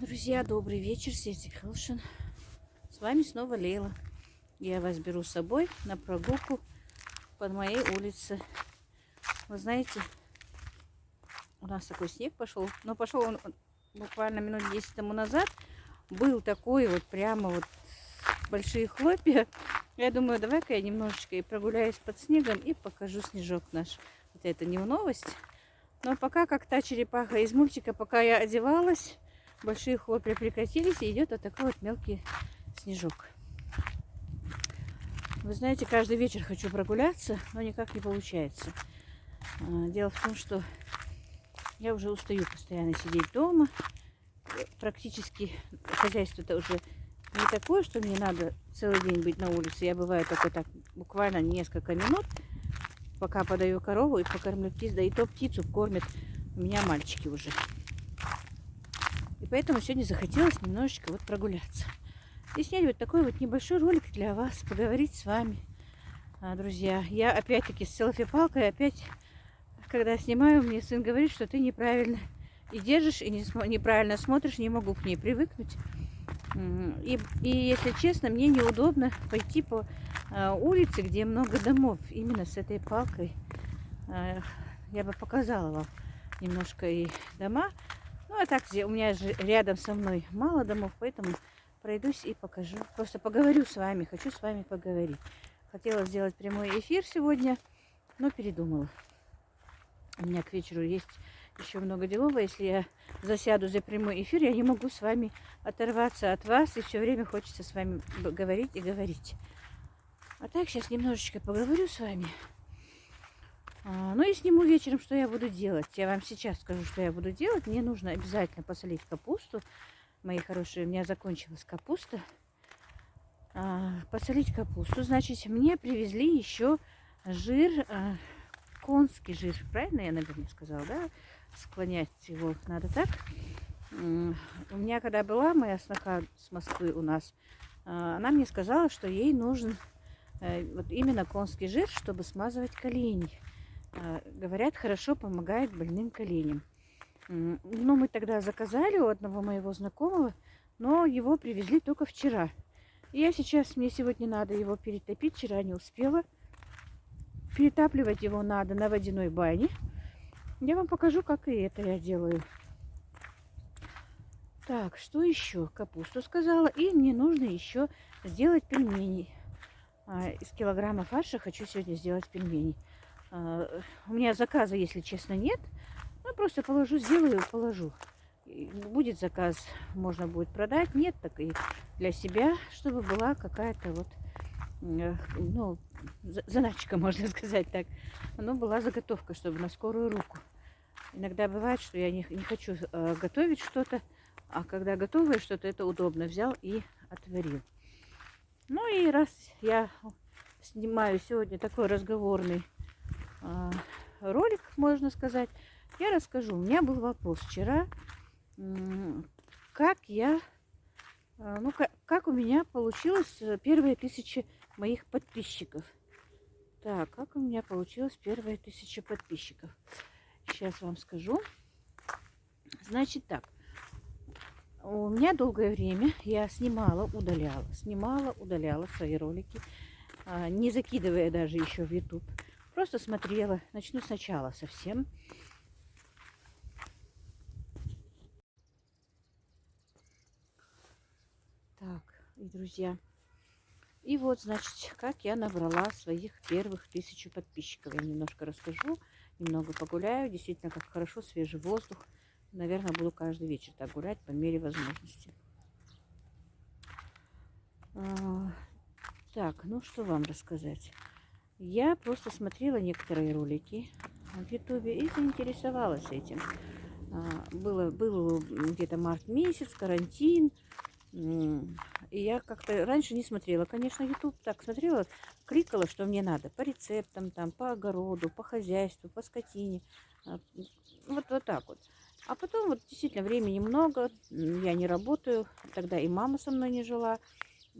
Друзья, добрый вечер, сети Хелшин. С вами снова Лейла. Я вас беру с собой на прогулку под моей улице. Вы знаете, у нас такой снег пошел. Но пошел он буквально минут 10 тому назад. Был такой вот прямо вот большие хлопья. Я думаю, давай-ка я немножечко и прогуляюсь под снегом и покажу снежок наш. Вот это не новость. Но пока, как та черепаха из мультика, пока я одевалась, большие хлопья прекратились, и идет вот такой вот мелкий снежок. Вы знаете, каждый вечер хочу прогуляться, но никак не получается. Дело в том, что я уже устаю постоянно сидеть дома. Практически хозяйство-то уже не такое, что мне надо целый день быть на улице. Я бываю только так, буквально несколько минут, пока подаю корову и покормлю птиц. Да и то птицу кормят у меня мальчики уже. И поэтому сегодня захотелось немножечко вот прогуляться. И снять вот такой вот небольшой ролик для вас, поговорить с вами, друзья. Я опять-таки с селфи-палкой, опять, когда снимаю, мне сын говорит, что ты неправильно и держишь, и неправильно смотришь, не могу к ней привыкнуть. И если честно, мне неудобно пойти по улице, где много домов, именно с этой палкой. Я бы показала вам немножко и дома. Ну, а так, где у меня же рядом со мной мало домов, поэтому пройдусь и покажу. Просто поговорю с вами, хочу с вами поговорить. Хотела сделать прямой эфир сегодня, но передумала. У меня к вечеру есть еще много делов, а если я засяду за прямой эфир, я не могу с вами оторваться от вас, и все время хочется с вами говорить и говорить. А так, сейчас немножечко поговорю с вами. Ну и сниму вечером, что я буду делать. Я вам сейчас скажу, что я буду делать. Мне нужно обязательно посолить капусту. Мои хорошие, у меня закончилась капуста. Посолить капусту. Значит, мне привезли еще жир, конский жир. Правильно я, наверное, сказала, да? Склонять его надо так. У меня, когда была моя сноха с Москвы у нас, она мне сказала, что ей нужен вот именно конский жир, чтобы смазывать колени. Говорят, хорошо помогает больным коленям. Ну, мы тогда заказали у одного моего знакомого, но его привезли только вчера. И я сейчас, мне сегодня надо его перетопить, вчера не успела. Перетапливать его надо на водяной бане. Я вам покажу, как и это я делаю. Так, что еще? Капусту сказала. И мне нужно еще сделать пельмени. Из килограмма фарша хочу сегодня сделать пельмени. У меня заказа, если честно, нет. Ну, просто положу, сделаю, положу. Будет заказ, можно будет продать. Нет, так и для себя, чтобы была какая-то вот, ну, заначка, можно сказать так. Но была заготовка, чтобы на скорую руку. Иногда бывает, что я не хочу готовить что-то, а когда готовое что-то, это удобно. Взял и отварил. Ну и раз я снимаю сегодня такой разговорный ролик, можно сказать, я расскажу. У меня был вопрос вчера, как у меня получилось первые 1000 моих подписчиков. Так, как у меня получилось первые 1000 подписчиков? Сейчас вам скажу. Значит так, у меня долгое время я снимала, удаляла свои ролики, не закидывая даже еще в YouTube. Просто смотрела. Начну сначала совсем. Так, и друзья. И вот, значит, как я набрала своих первых 1000 подписчиков. Я немножко расскажу, немного погуляю. Действительно, как хорошо, свежий воздух. Наверное, буду каждый вечер так гулять по мере возможности. Так, ну что вам рассказать? Я просто смотрела некоторые ролики в Ютубе и заинтересовалась этим. Был где-то март месяц, карантин. И я как-то раньше не смотрела, конечно, YouTube. Так смотрела, кликала, что мне надо. По рецептам, там, по огороду, по хозяйству, по скотине. Вот так вот. А потом вот действительно времени много. Я не работаю. Тогда и мама со мной не жила.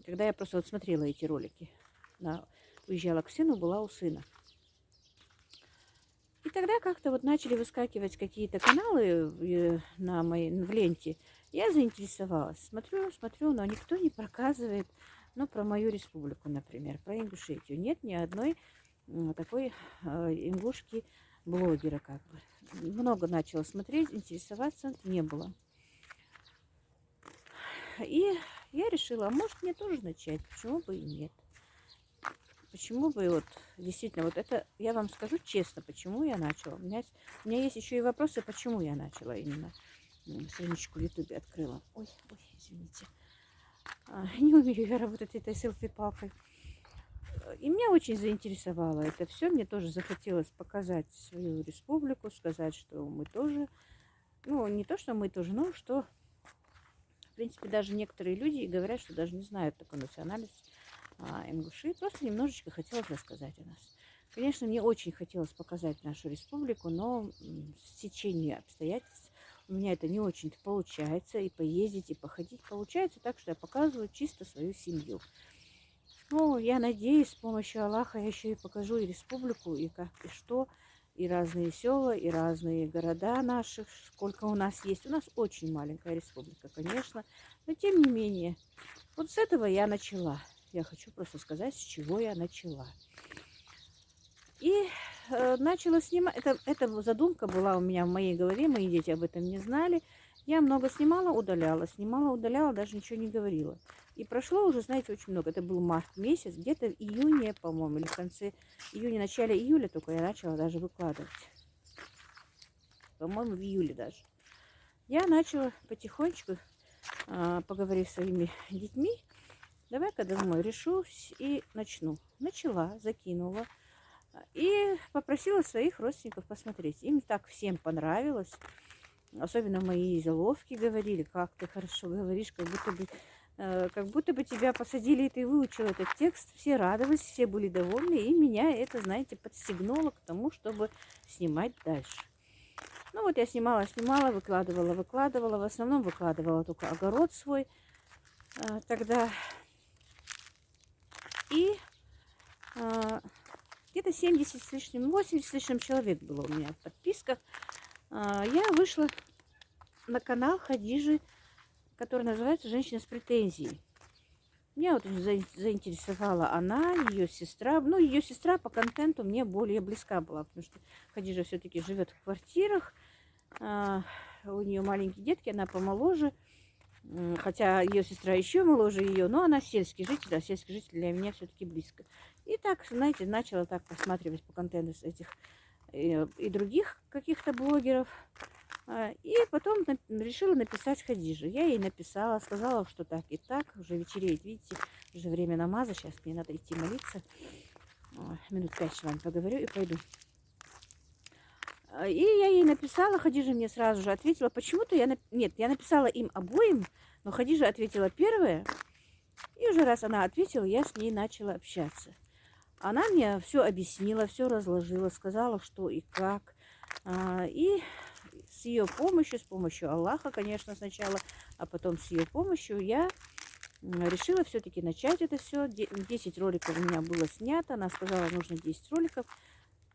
Когда я просто вот смотрела эти ролики. Уезжала к сыну, была у сына. И тогда как-то вот начали выскакивать какие-то каналы в ленте. Я заинтересовалась. Смотрю, но никто не показывает, ну, про мою республику, например, про Ингушетию. Нет ни одной такой ингушки-блогера, как бы. Много начала смотреть, интересоваться не было. И я решила, а может мне тоже начать, почему бы и нет. Почему бы вот, действительно, вот это, я вам скажу честно, почему я начала. У меня есть еще и вопросы, почему я начала именно. Страничку в Ютубе открыла. Ой, извините. Не умею я работать этой селфи-палкой. И меня очень заинтересовало это все. Мне тоже захотелось показать свою республику, сказать, что мы тоже, ну, не то, что мы тоже, но что, в принципе, даже некоторые люди говорят, что даже не знают такой национальность ингуши. Просто немножечко хотелось рассказать о нас. Конечно, мне очень хотелось показать нашу республику, но в течение обстоятельств у меня это не очень-то получается. И поездить, и походить получается так, что я показываю чисто свою семью. Ну, я надеюсь, с помощью Аллаха я еще и покажу и республику, и как, и что, и разные села, и разные города наших, сколько у нас есть. У нас очень маленькая республика, конечно, но тем не менее. Вот с этого я начала. Я хочу просто сказать, с чего я начала. И начала снимать. Эта задумка была у меня в моей голове, мои дети об этом не знали. Я много снимала, удаляла, даже ничего не говорила. И прошло уже, знаете, очень много. Это был март месяц, где-то в июне, по-моему, или в конце июня, начале июля только я начала даже выкладывать. По-моему, в июле даже. Я начала потихонечку, поговорив с своими детьми, давай-ка домой решусь и начну. Начала, закинула. И попросила своих родственников посмотреть. Им так всем понравилось. Особенно мои заловки говорили, как ты хорошо говоришь, как будто бы тебя посадили, и ты выучил этот текст. Все радовались, все были довольны. И меня это, знаете, подстегнуло к тому, чтобы снимать дальше. Ну вот я снимала, выкладывала. В основном выкладывала только огород свой тогда. И где-то 70 с лишним, 80 с лишним человек было у меня в подписках. Я вышла на канал Хадижи, который называется «Женщина с претензией». Меня вот заинтересовала она, ее сестра. Ну, ее сестра по контенту мне более близка была, потому что Хадижа все-таки живет в квартирах. У нее маленькие детки, она помоложе. Хотя ее сестра еще моложе ее, но она сельский житель, а сельский житель для меня все-таки близко. И так, знаете, начала так посматривать по контенту с этих и других каких-то блогеров. И потом решила написать Хадиже. Я ей написала, сказала, что так и так. Уже вечереет, видите, уже время намаза. Сейчас мне надо идти молиться. Минут 5 с вами поговорю и пойду. И я ей написала, Хадижа мне сразу же ответила. Почему-то я написала им обоим, но Хадижа ответила первая. И уже раз она ответила, я с ней начала общаться. Она мне все объяснила, все разложила, сказала, что и как. И с ее помощью, с помощью Аллаха, конечно, сначала, а потом с ее помощью я решила все-таки начать это все. 10 роликов у меня было снято. Она сказала, нужно 10 роликов.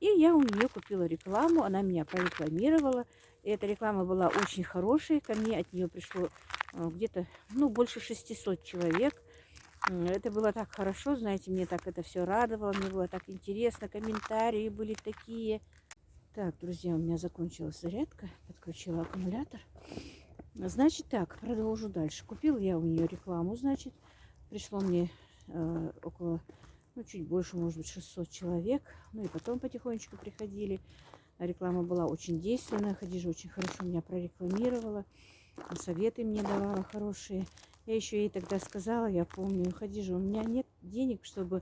И я у нее купила рекламу, она меня прорекламировала. И эта реклама была очень хорошей. Ко мне от нее пришло где-то, больше 600 человек. Это было так хорошо, знаете, мне так это все радовало, мне было так интересно, комментарии были такие. Так, друзья, у меня закончилась зарядка, подключила аккумулятор. Значит так, продолжу дальше. Купила я у нее рекламу, значит, пришло мне около, чуть больше, может быть, 600 человек. Ну и потом потихонечку приходили. Реклама была очень действенная, Хадижа очень хорошо меня прорекламировала, советы мне давала хорошие. Я еще ей тогда сказала, я помню, Хадижа, у меня нет денег, чтобы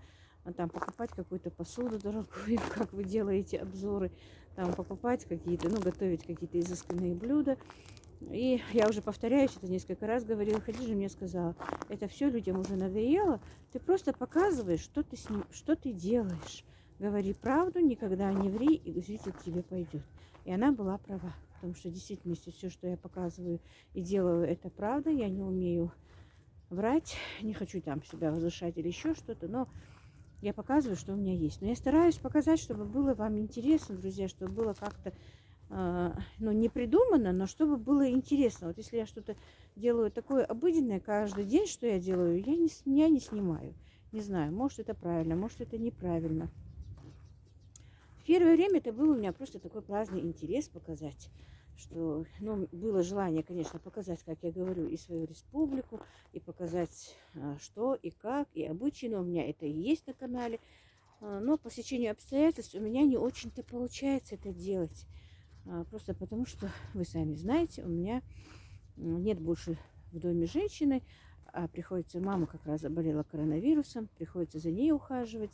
там покупать какую-то посуду дорогую, как вы делаете обзоры, там покупать какие-то, готовить какие-то изысканные блюда. И я уже повторяюсь, это несколько раз говорила, Хадижа мне сказала, это все людям уже надоело, ты просто показываешь, что ты делаешь. Говори правду, никогда не ври, и зритель к тебе пойдет. И она была права, потому что в действительности все, что я показываю и делаю, это правда. Я не умею врать, не хочу там себя возвышать или еще что-то, но я показываю, что у меня есть. Но я стараюсь показать, чтобы было вам интересно, друзья, чтобы было как-то ну, не придумано, но чтобы было интересно. Вот если я что-то делаю такое обыденное каждый день, что я делаю, я не снимаю. Не знаю, может это правильно, может это неправильно. В первое время это был у меня просто такой праздный интерес показать, что, ну, было желание, конечно, показать, как я говорю, и свою республику, и показать, что и как, и обычаи, но у меня это и есть на канале. Но по стечению обстоятельств у меня не очень-то получается это делать. Просто потому, что, вы сами знаете, у меня нет больше в доме женщины, а приходится, мама как раз заболела коронавирусом, приходится за ней ухаживать.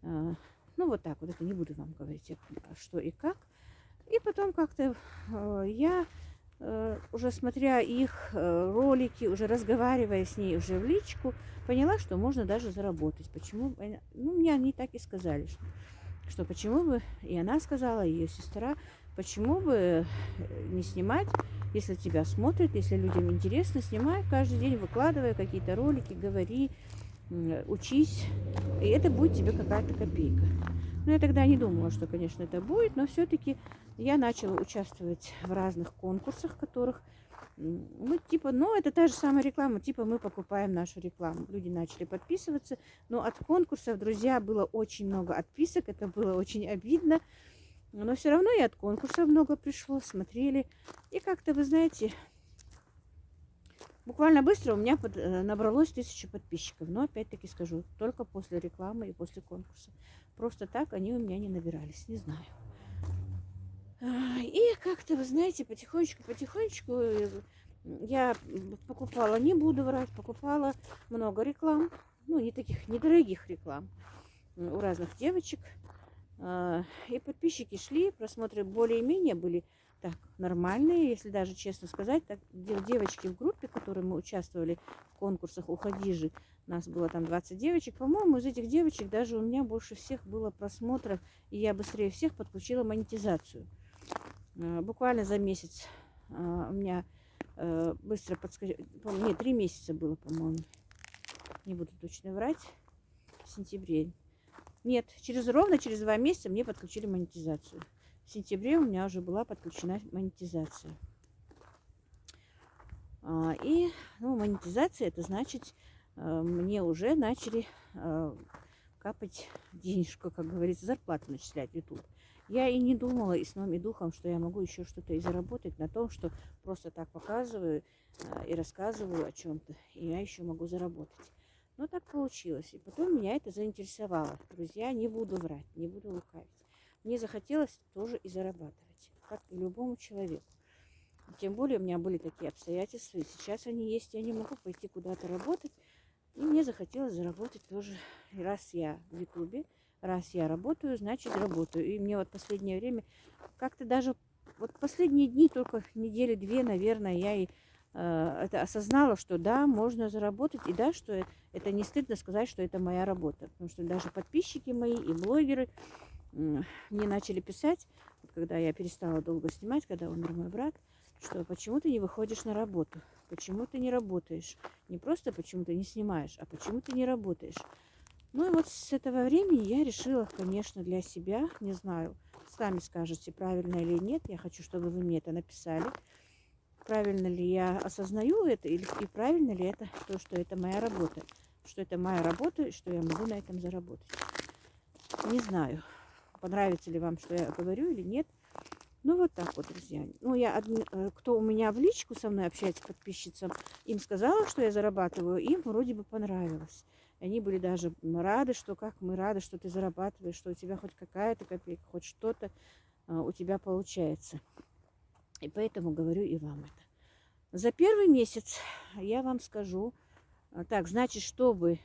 Ну, вот так вот, это не буду вам говорить, что и как. И потом как-то я, уже смотря их ролики, уже разговаривая с ней уже в личку, поняла, что можно даже заработать. Почему? Ну, мне они так и сказали, что почему бы, и она сказала, и ее сестра, почему бы не снимать, если тебя смотрят, если людям интересно, снимай каждый день, выкладывай какие-то ролики, говори, учись, и это будет тебе какая-то копейка. Но я тогда не думала, что, конечно, это будет, но все-таки я начала участвовать в разных конкурсах, которых, ну, типа, ну, это та же самая реклама, типа, мы покупаем нашу рекламу. Люди начали подписываться, но от конкурсов, друзья, было очень много отписок, это было очень обидно, но все равно и от конкурсов много пришло, смотрели, и как-то, вы знаете, буквально быстро у меня набралось 1000 подписчиков. Но опять-таки скажу, только после рекламы и после конкурса. Просто так они у меня не набирались, не знаю. И как-то, вы знаете, потихонечку я покупала, не буду врать, покупала много реклам. Ну, не таких недорогих реклам у разных девочек. И подписчики шли, просмотры более-менее были так нормальные, если даже честно сказать. Так, девочки в группе, в которой мы участвовали в конкурсах у Хадижи, нас было там 20 девочек. По-моему, из этих девочек даже у меня больше всех было просмотров, и я быстрее всех подключила монетизацию. Буквально за месяц у меня быстро подскочило, нет, 3 месяца было, по-моему, не буду точно врать, в сентябре. Нет, ровно через 2 месяца мне подключили монетизацию. В сентябре у меня уже была подключена монетизация. И, ну, монетизация, это значит, мне уже начали капать денежку, как говорится, зарплату начислять в YouTube. Я и не думала и сном, и духом, что я могу еще что-то и заработать на том, что просто так показываю и рассказываю о чем-то, и я еще могу заработать. Но так получилось. И потом меня это заинтересовало. Друзья, не буду врать, не буду лукавить. Мне захотелось тоже и зарабатывать, как и любому человеку. Тем более у меня были такие обстоятельства, и сейчас они есть. Я не могу пойти куда-то работать. И мне захотелось заработать тоже. И раз я в Ютубе, раз я работаю, значит работаю. И мне вот последнее время, как-то даже вот последние дни, только недели 2, наверное, я и это осознала, что да, можно заработать, и да, что это не стыдно сказать, что это моя работа. Потому что даже подписчики мои и блогеры мне начали писать, вот когда я перестала долго снимать, когда умер мой брат, что почему ты не выходишь на работу, почему ты не работаешь. Не просто почему ты не снимаешь, а почему ты не работаешь. Ну и вот с этого времени я решила, конечно, для себя, не знаю, сами скажете, правильно или нет, я хочу, чтобы вы мне это написали. Правильно ли я осознаю это, и правильно ли это то, что это моя работа. Что это моя работа, и что я могу на этом заработать. Не знаю, понравится ли вам, что я говорю или нет. Ну, вот так вот, друзья. Ну, кто у меня в личку со мной общается, подписчицам, им сказала, что я зарабатываю, им вроде бы понравилось. Они были даже рады, что как мы рады, что ты зарабатываешь, что у тебя хоть какая-то копейка, хоть что-то у тебя получается. И поэтому говорю и вам это. За первый месяц я вам скажу, так, значит, чтобы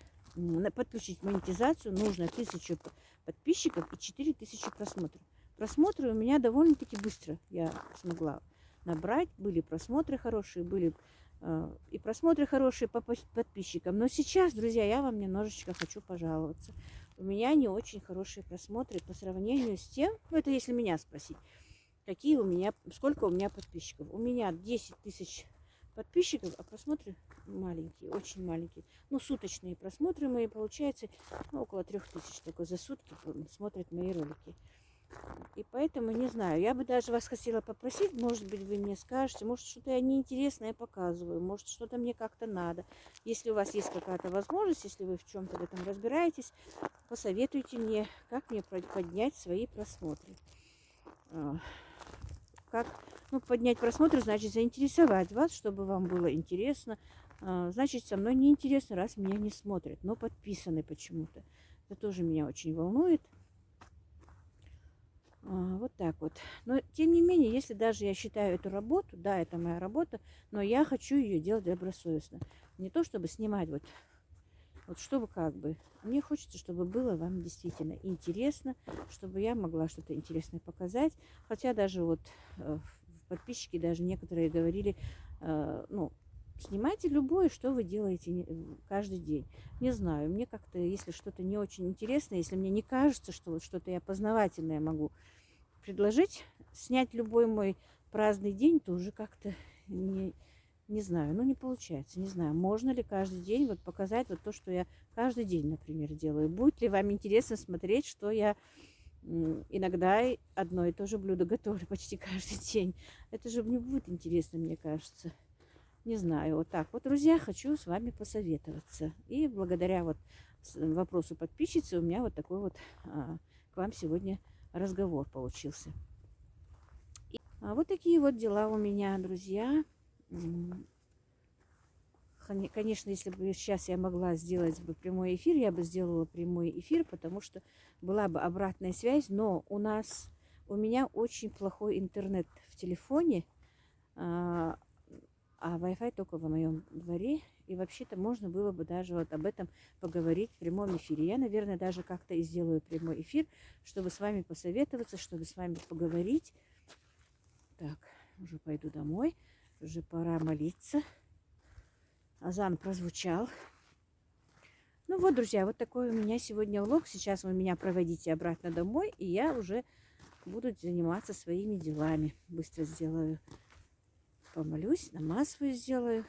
подключить монетизацию, нужно 1000 подписчиков и 4000 просмотров. Просмотры у меня довольно-таки быстро я смогла набрать. Были просмотры хорошие, были и просмотры хорошие по подписчикам. Но сейчас, друзья, я вам немножечко хочу пожаловаться. У меня не очень хорошие просмотры по сравнению с тем, ну это если меня спросить, сколько у меня подписчиков. У меня 10 000 подписчиков, а просмотры маленькие, очень маленькие. Ну, суточные просмотры мои, получается, ну, около 3000 только за сутки смотрят мои ролики. И поэтому не знаю. Я бы даже вас хотела попросить, может быть, вы мне скажете, может, что-то я неинтересное показываю, может, что-то мне как-то надо. Если у вас есть какая-то возможность, если вы в чем-то в этом разбираетесь, посоветуйте мне, как мне поднять свои просмотры. Как, ну, поднять просмотры, значит, заинтересовать вас, чтобы вам было интересно. Значит, со мной неинтересно, раз меня не смотрят, но подписаны почему-то. Это тоже меня очень волнует. Вот так вот. Но, тем не менее, если даже я считаю эту работу, да, это моя работа, но я хочу ее делать добросовестно. Не то, чтобы снимать вот чтобы как бы. Мне хочется, чтобы было вам действительно интересно, чтобы я могла что-то интересное показать. Хотя даже вот подписчики даже некоторые говорили, ну, снимайте любое, что вы делаете каждый день. Не знаю, мне как-то, если что-то не очень интересное, если мне не кажется, что вот что-то я познавательное могу предложить, снять любой мой праздный день тоже как-то не знаю, ну не получается, не знаю, можно ли каждый день вот показать вот то, что я каждый день, например, делаю. Будет ли вам интересно смотреть, что я иногда одно и то же блюдо готовлю почти каждый день? Это же не будет интересно, мне кажется. Не знаю, вот так вот, друзья, хочу с вами посоветоваться. И благодаря вот вопросу подписчицы у меня вот такой вот к вам сегодня разговор получился. Вот такие вот дела у меня, друзья. Конечно, если бы сейчас я могла сделать бы прямой эфир, я бы сделала прямой эфир, потому что была бы обратная связь, но у меня очень плохой интернет в телефоне, а Wi-Fi только в моем дворе, и вообще-то можно было бы даже вот об этом поговорить в прямом эфире. Я, наверное, даже как-то и сделаю прямой эфир, чтобы с вами посоветоваться, чтобы с вами поговорить. Так, уже пойду домой, уже пора молиться. Азан прозвучал. Ну вот, друзья, вот такой у меня сегодня влог. Сейчас вы меня проводите обратно домой, и я уже буду заниматься своими делами. Быстро сделаю, помолюсь, намаз свой сделаю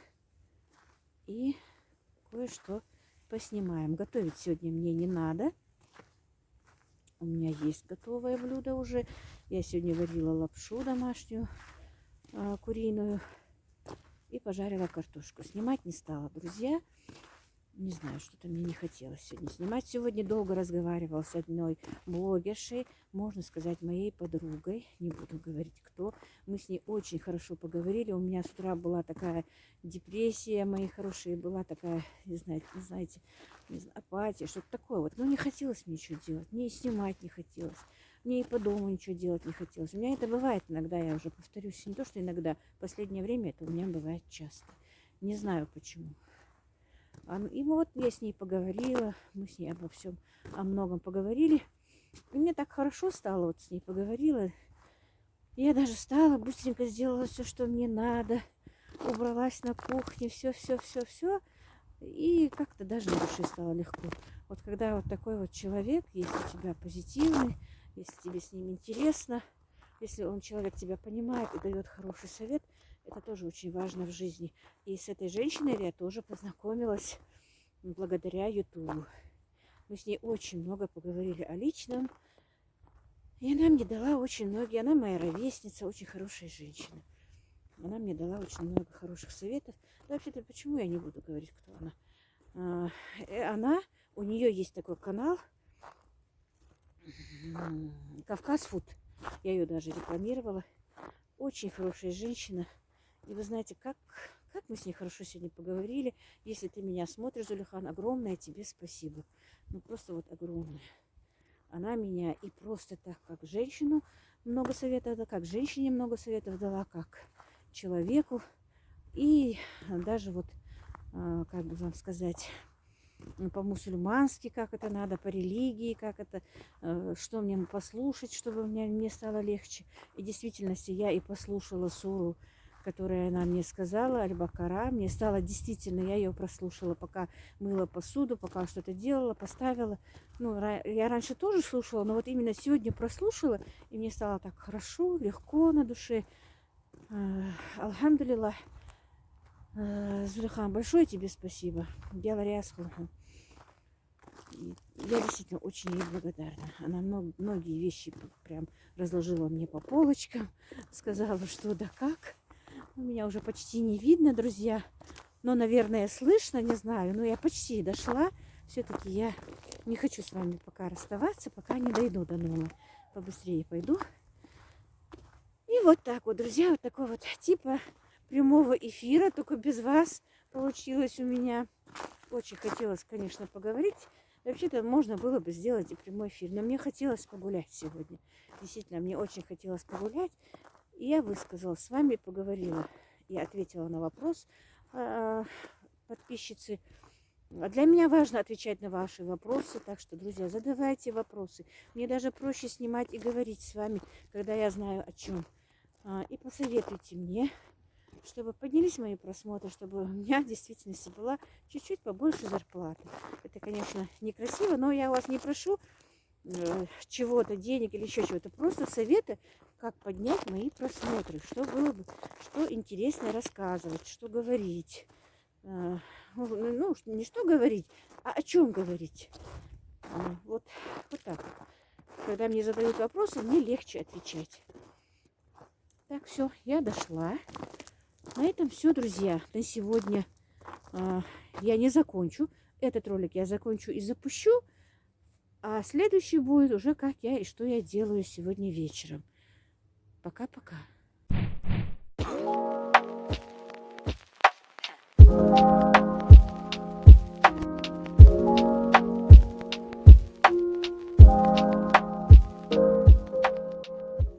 и кое-что поснимаем. Готовить сегодня мне не надо. У меня есть готовое блюдо уже. Я сегодня варила лапшу домашнюю, куриную, и пожарила картошку. Снимать не стала, друзья. Не знаю, что-то мне не хотелось сегодня снимать. Сегодня долго разговаривала с одной блогершей, можно сказать, моей подругой. Не буду говорить, кто. Мы с ней очень хорошо поговорили. У меня с утра была такая депрессия, мои хорошие, была такая, не знаете, апатия, что-то такое вот. Но не хотелось мне ничего делать, мне и снимать не хотелось. Мне и по дому ничего делать не хотелось. У меня это бывает иногда, я уже повторюсь, не то, что иногда. В последнее время это у меня бывает часто. Не знаю почему. И вот я с ней поговорила, мы с ней обо всем, о многом поговорили. И мне так хорошо стало, вот с ней поговорила. Я даже встала, быстренько сделала все, что мне надо. Убралась на кухне, все. И как-то даже на душе стало легко. Вот когда вот такой вот человек, если у тебя позитивный, если тебе с ним интересно, если он, человек, тебя понимает и дает хороший совет, это тоже очень важно в жизни. И с этой женщиной я тоже познакомилась благодаря Ютубу. Мы с ней очень много поговорили о личном. И она мне дала очень многие. Она моя ровесница, очень хорошая женщина. Она мне дала очень много хороших советов. Да, вообще-то, почему я не буду говорить, кто она? У нее есть такой канал Кавказ Фуд. Я ее даже рекламировала. Очень хорошая женщина. И вы знаете, как мы с ней хорошо сегодня поговорили. Если ты меня смотришь, Зулихан, огромное тебе спасибо. Ну, просто вот огромное. Она меня и просто так, как женщину, много советов дала, как женщине много советов дала, как человеку. И даже вот, как бы вам сказать, по-мусульмански, как это надо, по религии, как это, что мне послушать, чтобы мне стало легче. И в действительности я и послушала суру, которую она мне сказала, Аль-Бакара. Мне стало действительно, я ее прослушала, пока мыла посуду, пока что-то делала, поставила. Ну, я раньше тоже слушала, но вот именно сегодня прослушала, и мне стало так хорошо, легко на душе. Алхамдулиллах. Зулихан, большое тебе спасибо. И я действительно очень ей благодарна. Она многие вещи прям разложила мне по полочкам. Сказала, что да как. Меня уже почти не видно, друзья. Но, наверное, слышно, не знаю. Но я почти дошла. Все-таки я не хочу с вами пока расставаться, пока не дойду до дома. Побыстрее пойду. И вот так вот, друзья, вот такой вот типа прямого эфира, только без вас получилось у меня. Очень хотелось, конечно, поговорить. Вообще-то можно было бы сделать и прямой эфир, но мне хотелось погулять сегодня. Действительно, мне очень хотелось погулять. И я высказалась с вами, поговорила и ответила на вопрос подписчицы. Для меня важно отвечать на ваши вопросы, так что, друзья, задавайте вопросы. Мне даже проще снимать и говорить с вами, когда я знаю о чем. И посоветуйте мне, чтобы поднялись мои просмотры, чтобы у меня в действительности была чуть-чуть побольше зарплаты. Это, конечно, некрасиво, но я вас не прошу чего-то, денег или еще чего-то. Просто советы, как поднять мои просмотры, что было бы, что интересно рассказывать, что говорить. Ну, не что говорить, а о чем говорить. Вот так. Когда мне задают вопросы, мне легче отвечать. Так, все, я дошла. На этом все, друзья. На сегодня я не закончу. Этот ролик я закончу и запущу. А следующий будет уже как я и что я делаю сегодня вечером. Пока-пока.